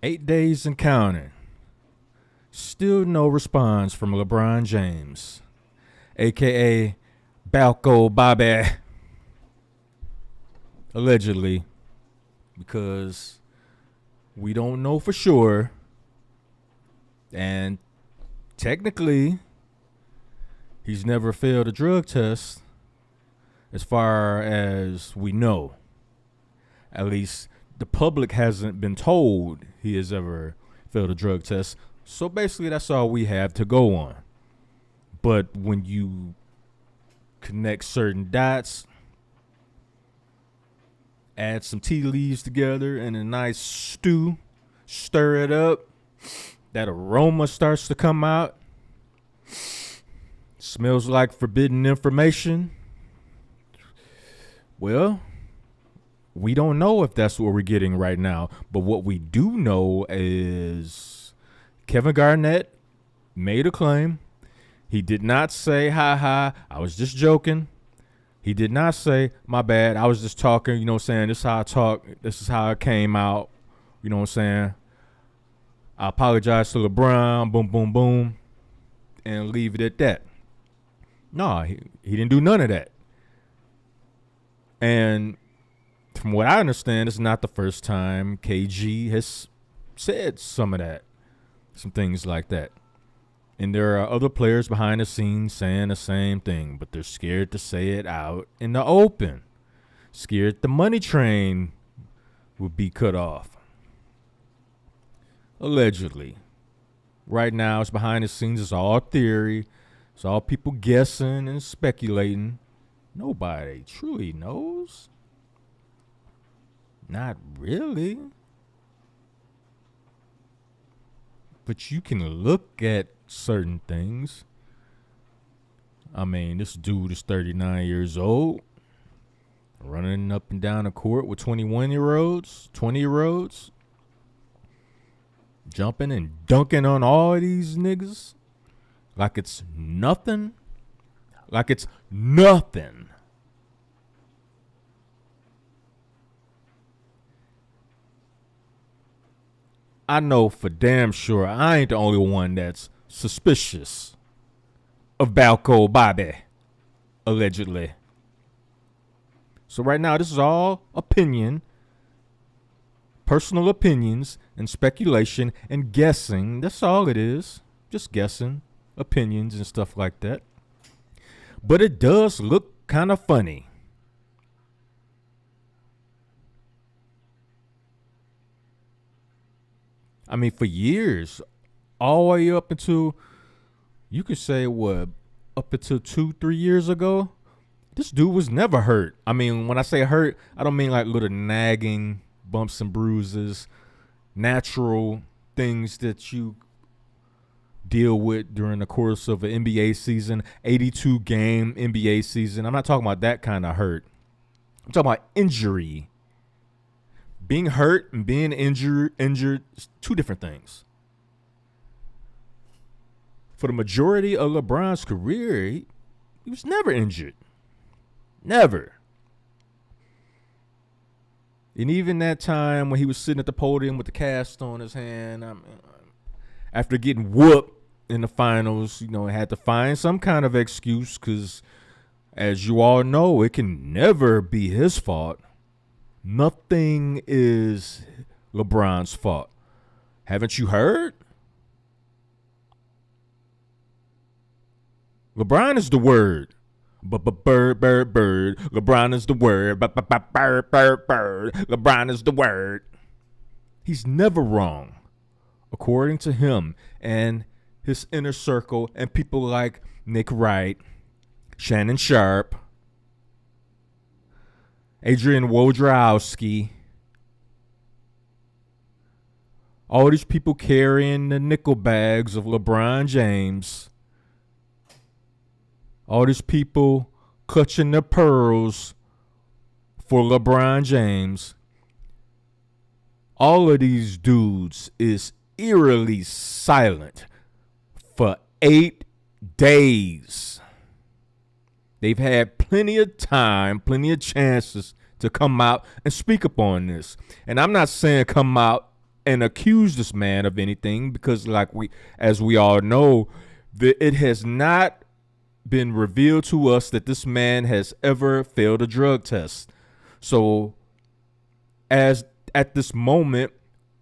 8 days and counting. Still no response from LeBron James, aka Balco Bobby, allegedly, because we don't know for sure. And technically, he's never failed a drug test as far as we know. At least the public hasn't been told he has ever failed a drug test. So basically, that's all we have to go on. But when you connect certain dots, add some tea leaves together in a nice stew, stir it up, that aroma starts to come out. Smells like forbidden information. Well, we don't know if that's what we're getting right now. But what we do know is Kevin Garnett made a claim. He did not say, ha, I was just joking. He did not say, my bad, I was just talking, you know what I'm saying? This is how I talk. This is how it came out. You know what I'm saying? I apologize to LeBron, boom, boom, boom, and leave it at that. No, he didn't do none of that. And from what I understand, it's not the first time KG has said some of that, some things like that. And there are other players behind the scenes saying the same thing, but they're scared to say it out in the open. Scared the money train would be cut off. Allegedly. Right now, it's behind the scenes. It's all theory. It's all people guessing and speculating. Nobody truly knows. Not really. But you can look at certain things. I mean, this dude is 39 years old, running up and down the court with 21-year-olds, 20-year-olds, jumping and dunking on all these niggas like it's nothing. Like it's nothing. I know for damn sure I ain't the only one that's suspicious of Balco Bobby, allegedly. So right now, this is all opinion, personal opinions, and speculation and guessing. That's all it is. Just guessing, opinions and stuff like that. But it does look kind of funny. I mean, for years, all the way up until, you could say, up until 2-3 years ago, this dude was never hurt. I mean, when I say hurt, I don't mean like little nagging bumps and bruises, natural things that you deal with during the course of an NBA season, 82-game NBA season. I'm not talking about that kind of hurt. I'm talking about injury. Being hurt and being injured is two different things. For the majority of LeBron's career, he was never injured. Never. And even that time when he was sitting at the podium with the cast on his hand, after getting whooped in the finals, had to find some kind of excuse because, as you all know, it can never be his fault. Nothing is LeBron's fault. Haven't you heard? LeBron is the word. Bird, bird, bird. LeBron is the word. Bird, bird, bird. LeBron is the word. He's never wrong, according to him and his inner circle and people like Nick Wright, Shannon Sharp, Adrian Wojnarowski, all these people carrying the nickel bags of LeBron James, all these people clutching their pearls for LeBron James. All of these dudes is eerily silent for 8 days. They've had plenty of time, plenty of chances to come out and speak upon this. And I'm not saying come out and accuse this man of anything because, as we all know, it has not been revealed to us that this man has ever failed a drug test. So, as at this moment,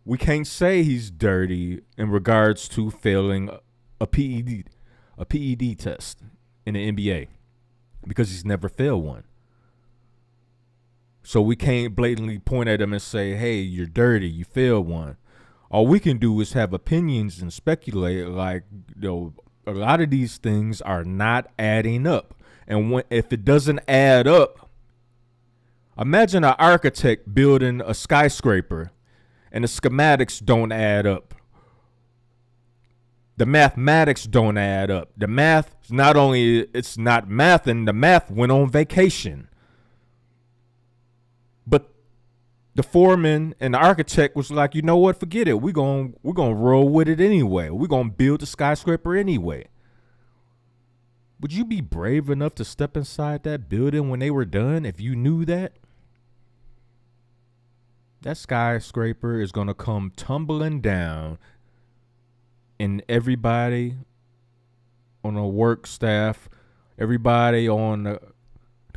we can't say he's dirty in regards to failing a PED test in the NBA because he's never failed one. So we can't blatantly point at him and say, hey, you're dirty, you failed one. All we can do is have opinions and speculate a lot of these things are not adding up. And if it doesn't add up, imagine an architect building a skyscraper and the schematics don't add up. The mathematics don't add up. The math, it's not math, and the math went on vacation. But the foreman and the architect was like, you know what? Forget it. We're gonna roll with it anyway. We're gonna build the skyscraper anyway. Would you be brave enough to step inside that building when they were done if you knew that? That skyscraper is gonna come tumbling down, and everybody on the work staff, everybody on the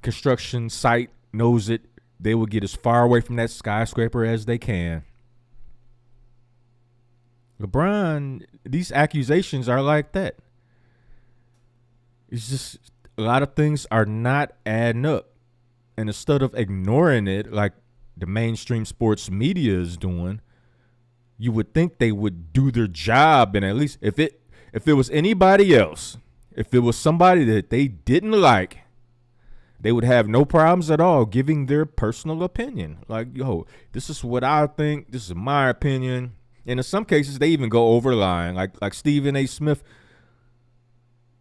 construction site knows it. They will get as far away from that skyscraper as they can. LeBron, these accusations are like that. It's just a lot of things are not adding up. And instead of ignoring it like the mainstream sports media is doing, you would think they would do their job. And at least if it was anybody else, if it was somebody that they didn't like, they would have no problems at all giving their personal opinion. Like, yo, this is what I think. This is my opinion. And in some cases, they even go over the line. Like Stephen A. Smith,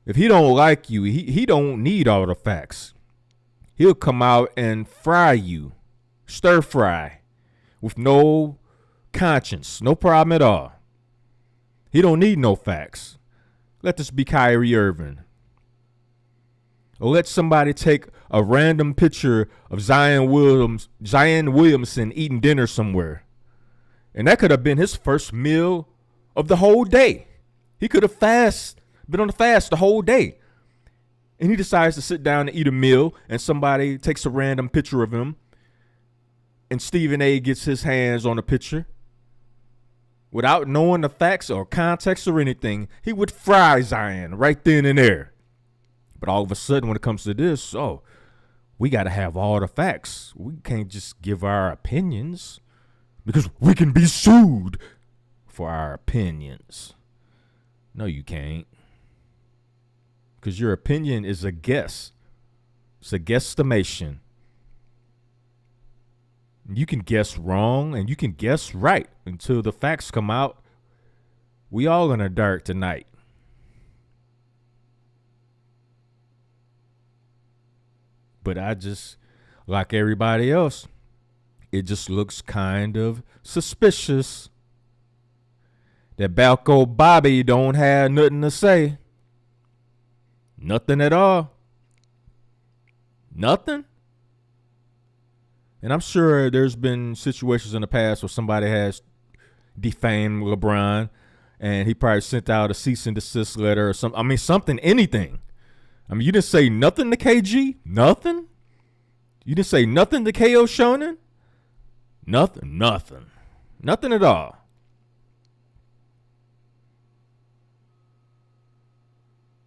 if he don't like you, he don't need all the facts. He'll come out and fry you, stir fry, with no conscience, no problem at all. He don't need no facts. Let this be Kyrie Irving. Or let somebody take a random picture of Zion Williamson eating dinner somewhere. And that could have been his first meal of the whole day. He could have been on the fast the whole day. And he decides to sit down and eat a meal, and somebody takes a random picture of him, and Stephen A. gets his hands on the picture. Without knowing the facts or context or anything, he would fry Zion right then and there. But all of a sudden, when it comes to this, we got to have all the facts. We can't just give our opinions because we can be sued for our opinions. No, you can't. Because your opinion is a guess. It's a guesstimation. You can guess wrong and you can guess right until the facts come out. We all in the dark tonight. But I just, like everybody else, it just looks kind of suspicious that Balco Bobby don't have nothing to say. Nothing at all. Nothing. And I'm sure there's been situations in the past where somebody has defamed LeBron and he probably sent out a cease and desist letter or something. I mean, something, anything. I mean, you didn't say nothing to KG? Nothing? You didn't say nothing to KO Shonen? Nothing. Nothing at all.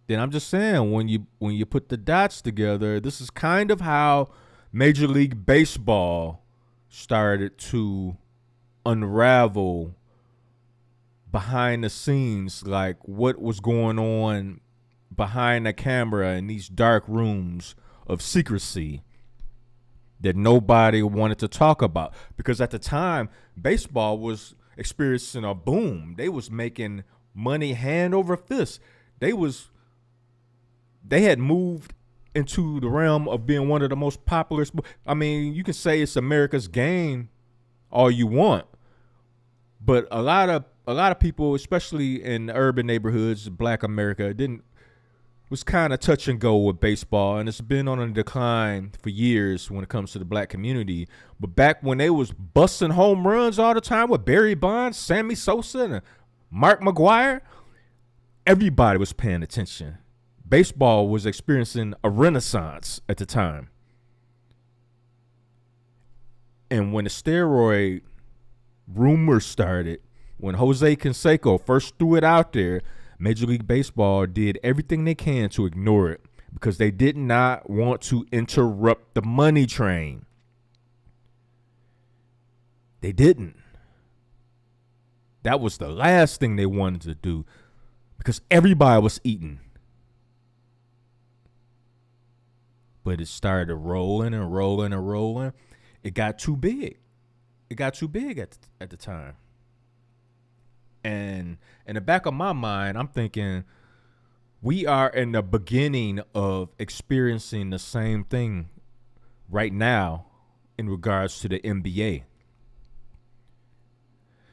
Then I'm just saying, when you put the dots together, this is kind of how Major League Baseball started to unravel behind the scenes, like what was going on behind the camera in these dark rooms of secrecy that nobody wanted to talk about. Because at the time, baseball was experiencing a boom. They was making money hand over fist. They had moved into the realm of being one of the most popular. I mean, you can say it's America's game all you want, but a lot of people, especially in urban neighborhoods, Black America, didn't was kind of touch and go with baseball, and it's been on a decline for years when it comes to the black community. But back when they was busting home runs all the time with Barry Bonds, Sammy Sosa, and Mark McGwire, everybody was paying attention. Baseball was experiencing a renaissance at the time. And when the steroid rumors started, when Jose Canseco first threw it out there, Major League Baseball did everything they can to ignore it because they did not want to interrupt the money train. They didn't. That was the last thing they wanted to do because everybody was eating. But it started rolling and rolling and rolling. It got too big. It got too big at the time. And in the back of my mind, I'm thinking we are in the beginning of experiencing the same thing right now in regards to the NBA.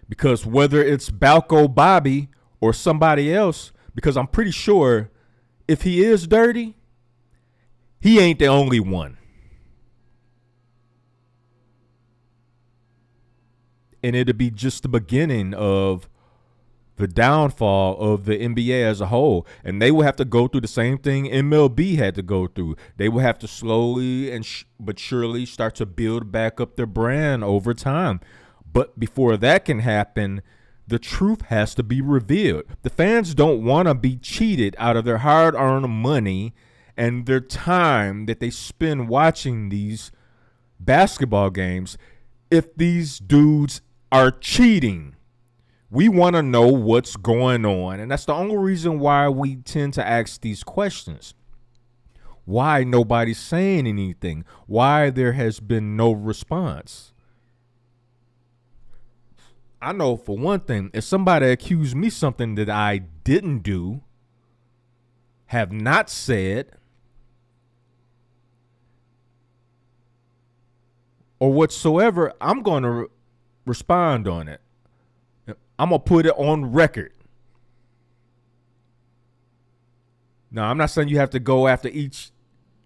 Because whether it's Balco Bobby or somebody else, because I'm pretty sure if he is dirty, he ain't the only one. And it'll be just the beginning of the downfall of the NBA as a whole. And they will have to go through the same thing MLB had to go through. They will have to slowly and but surely start to build back up their brand over time. But before that can happen, the truth has to be revealed. The fans don't want to be cheated out of their hard-earned money and their time that they spend watching these basketball games. If these dudes are cheating, we want to know what's going on. And that's the only reason why we tend to ask these questions. Why nobody's saying anything? Why there has been no response? I know for one thing, if somebody accused me something that I didn't do, have not said, or whatsoever, I'm going to respond on it. I'm going to put it on record. Now, I'm not saying you have to go after each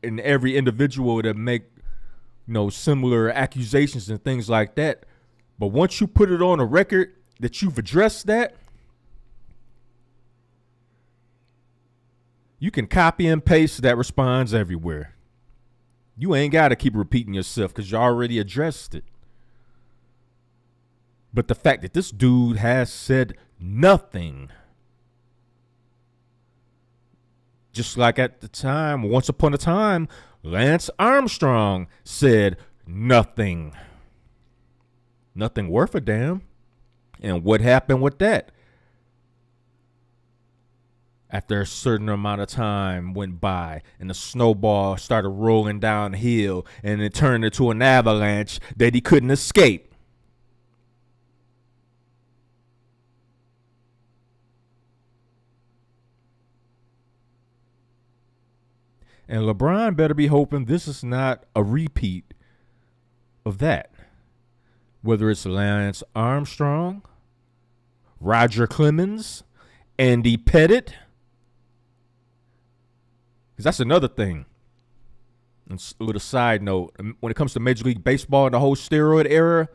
and every individual to make, similar accusations and things like that. But once you put it on a record that you've addressed that, you can copy and paste that response everywhere. You ain't got to keep repeating yourself because you already addressed it. But the fact that this dude has said nothing, just like at the time, once upon a time, Lance Armstrong said nothing. Nothing worth a damn. And what happened with that? After a certain amount of time went by and the snowball started rolling downhill and it turned into an avalanche that he couldn't escape. And LeBron better be hoping this is not a repeat of that. Whether it's Lance Armstrong, Roger Clemens, Andy Pettit. Because that's another thing. And a little side note. When it comes to Major League Baseball and the whole steroid era,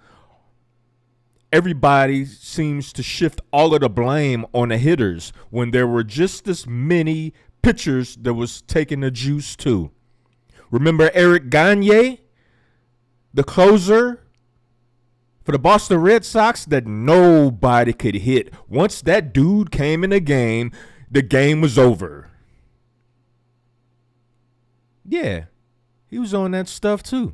everybody seems to shift all of the blame on the hitters when there were just as many pitchers that was taking the juice too. Remember Eric Gagne, the closer for the Boston Red Sox that nobody could hit. Once that dude came in the game was over. Yeah, he was on that stuff too.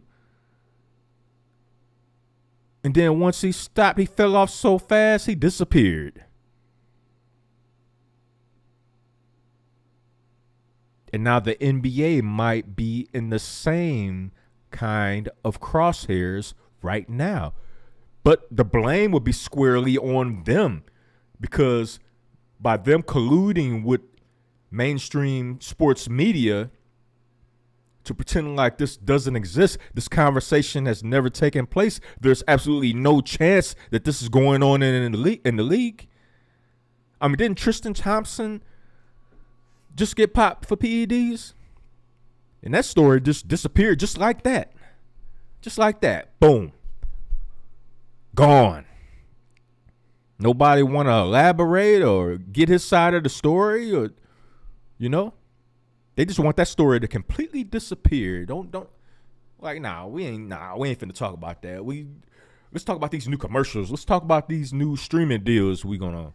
And then once he stopped, he fell off so fast, he disappeared. And now the NBA might be in the same kind of crosshairs right now. But the blame would be squarely on them because by them colluding with mainstream sports media to pretend like this doesn't exist, this conversation has never taken place, there's absolutely no chance that this is going on in the league. I mean, didn't Tristan Thompson just get popped for PEDs? And that story just disappeared just like that. Just like that. Boom. Gone. Nobody want to elaborate or get his side of the story, or, they just want that story to completely disappear. Don't like, we ain't finna talk about that. Let's talk about these new commercials. Let's talk about these new streaming deals we gonna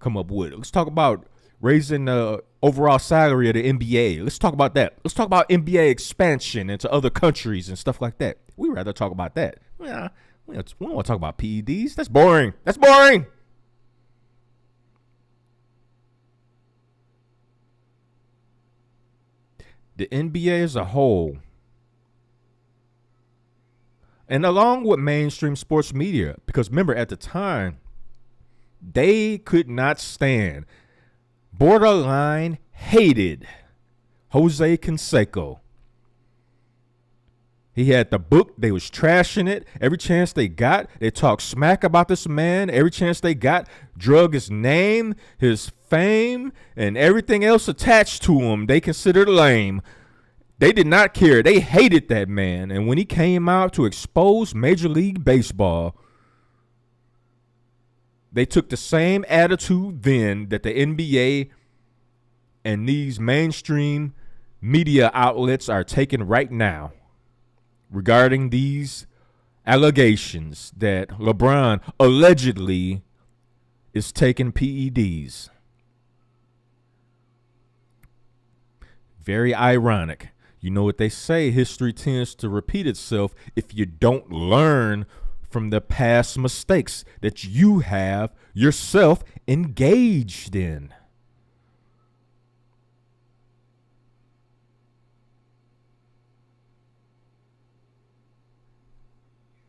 come up with. Let's talk about raising the overall salary of the NBA. Let's talk about that. Let's talk about NBA expansion into other countries and stuff like that. We'd rather talk about that. Yeah, we don't want to talk about PEDs. That's boring. That's boring. The NBA as a whole, and along with mainstream sports media, because remember at the time, they could not stand, borderline hated Jose Canseco. He had the book. They was trashing it. Every chance they got, they talked smack about this man. Every chance they got, drug his name, his fame, and everything else attached to him, they considered lame. They did not care. They hated that man. And when he came out to expose Major League Baseball, they took the same attitude then that the NBA and these mainstream media outlets are taking right now regarding these allegations that LeBron allegedly is taking PEDs. Very ironic. You know what they say, history tends to repeat itself if you don't learn from the past mistakes that you have yourself engaged in.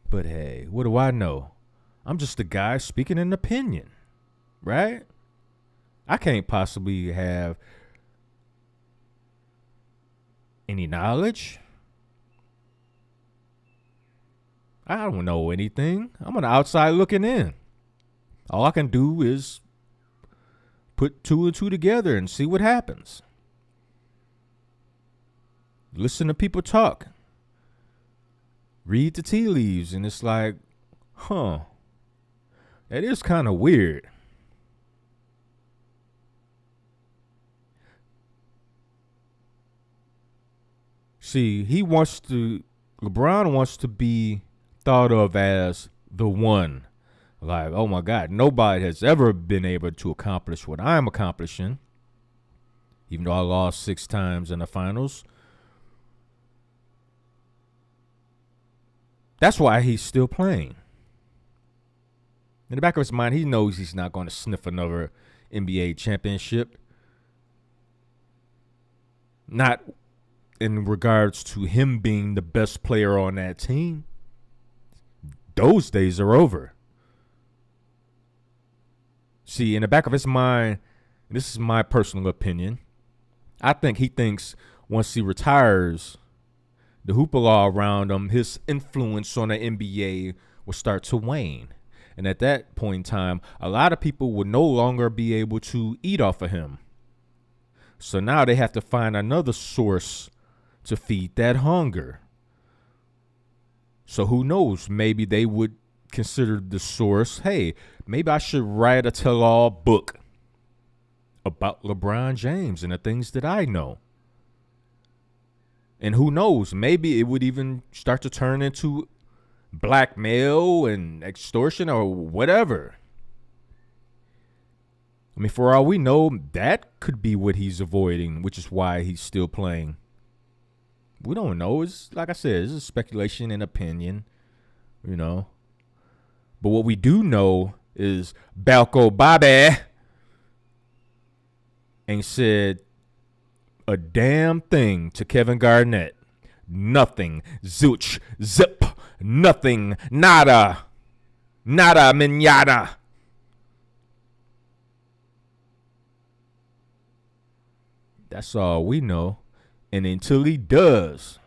But hey, what do I know? I'm just a guy speaking an opinion, right? I can't possibly have any knowledge. I don't know anything. I'm on the outside looking in. All I can do is put two and two together and see what happens. Listen to people talk. Read the tea leaves, and it's like, that is kind of weird. See, LeBron wants to be thought of as the one. Like, oh my God, nobody has ever been able to accomplish what I'm accomplishing. Even though I lost 6 times in the finals. That's why he's still playing. In the back of his mind, he knows he's not going to sniff another NBA championship. Not in regards to him being the best player on that team. Those days are over. See, in the back of his mind, this is my personal opinion, I think he thinks once he retires, the hoopla around him, his influence on the NBA will start to wane. And at that point in time, a lot of people will no longer be able to eat off of him. So now they have to find another source to feed that hunger. So who knows? Maybe they would consider the source, hey, maybe I should write a tell-all book about LeBron James and the things that I know. And who knows? Maybe it would even start to turn into blackmail and extortion or whatever. I mean, for all we know, that could be what he's avoiding, which is why he's still playing. We don't know. It's like I said, it's a speculation and opinion, But what we do know is Balco Bobby ain't said a damn thing to Kevin Garnett. Nothing. Zilch. Zip. Nothing. Nada. Nada minada. That's all we know. And until he does,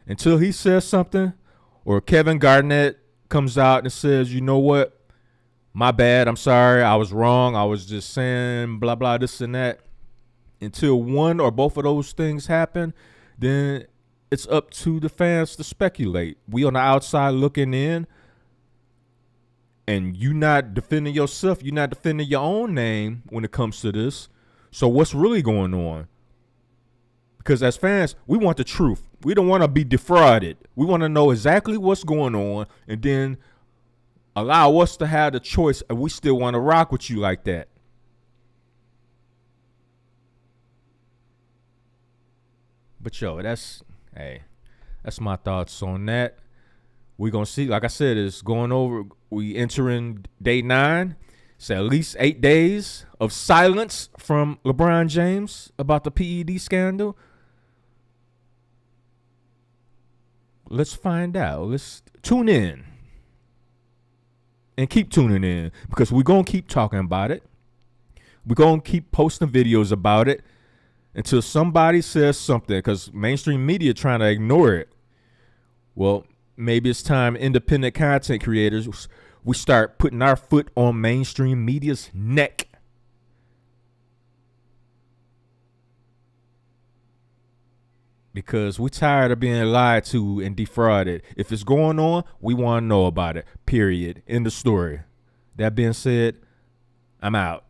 until he says something, or Kevin Garnett comes out and says, you know what, my bad, I'm sorry, I was wrong, I was just saying blah blah this and that. Until one or both of those things happen, then it's up to the fans to speculate. We on the outside looking in, and you not defending yourself, you not defending your own name when it comes to this. So what's really going on? Because as fans, we want the truth. We don't want to be defrauded. We want to know exactly what's going on, and then allow us to have the choice, and we still want to rock with you like that. But yo, that's my thoughts on that. We're gonna see. Like I said, it's going over. We entering day 9. It's at least 8 days of silence from LeBron James about the PED scandal. Let's find out. Let's tune in. And keep tuning in, because we're going to keep talking about it. We're going to keep posting videos about it until somebody says something, because mainstream media trying to ignore it. Well, maybe it's time independent content creators, we start putting our foot on mainstream media's neck. Because we're tired of being lied to and defrauded. If it's going on, we want to know about it. Period. End of story. That being said, I'm out.